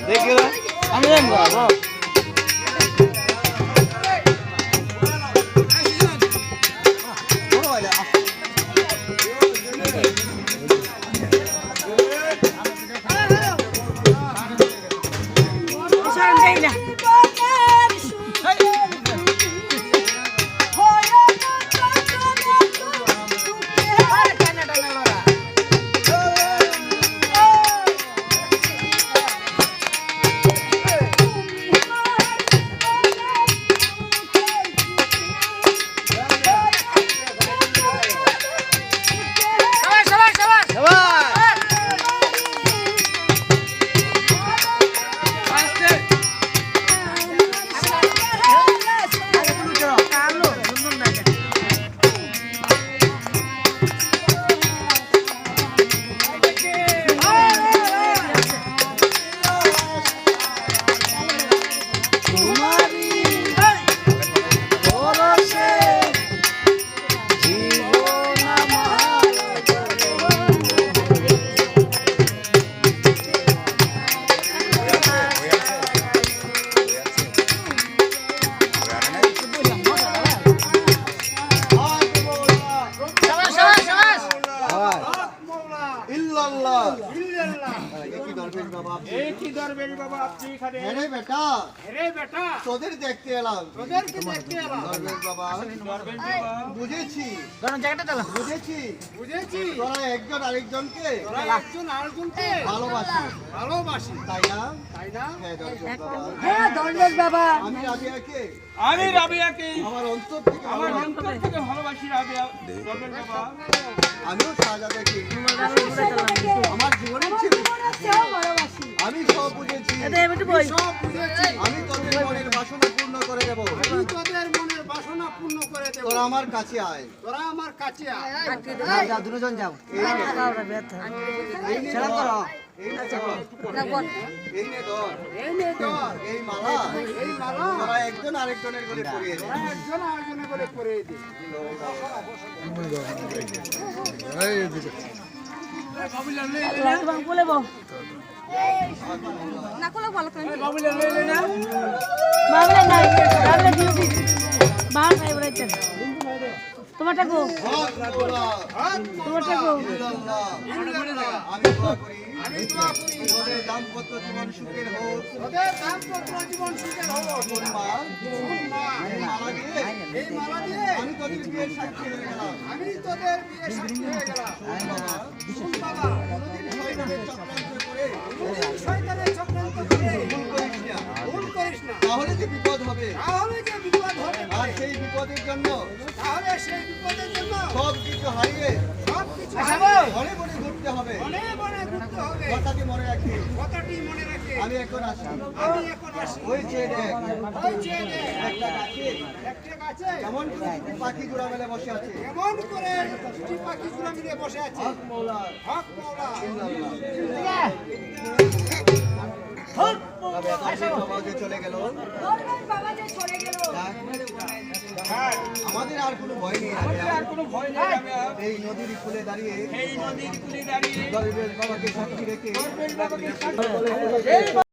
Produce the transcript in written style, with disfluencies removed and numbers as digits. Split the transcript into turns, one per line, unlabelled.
দেখি আমি জানবো তোদের দেখতে এলাম বুঝেছি তোরা একজন আরেকজনকে ভালোবাসি তাই না?
আমি রাবিয়াকে
আমার অন্তর
থেকে ভালোবাসি রাবিয়া।
আমিও শাহজাদাকে আমার জীবনের ছিল আমি সব বুঝেছি আমি তোদের মনের বাসনা পূর্ণ করে দেব তোরা আমার কাছে আয় দুজন যাও এই মালা তোরা একজন আরেকজনের করে পরিয়ে দে
তোমারটা গো
আমি তোদের দাম্পত্য জীবন সুখের হোক আমি তোদের বিয়ের সাক্ষী হয়ে গেলাম তাহলে যে বিপদ হবে আর সেই বিপদের জন্য সব কিছু হারিয়ে ঘরে বনে ঘুরতে হবে কথাটি মনে রাখি আমি এখন আসি ওই চেয়ে কেমন পাখি জোড়া মেলে বসে আছে হক মৌলা চলে গেল আমাদের আর কোনো ভয় নেই এই নদীর কূলে দাঁড়িয়ে দরবেশ বাবাকে সাক্ষী রেখে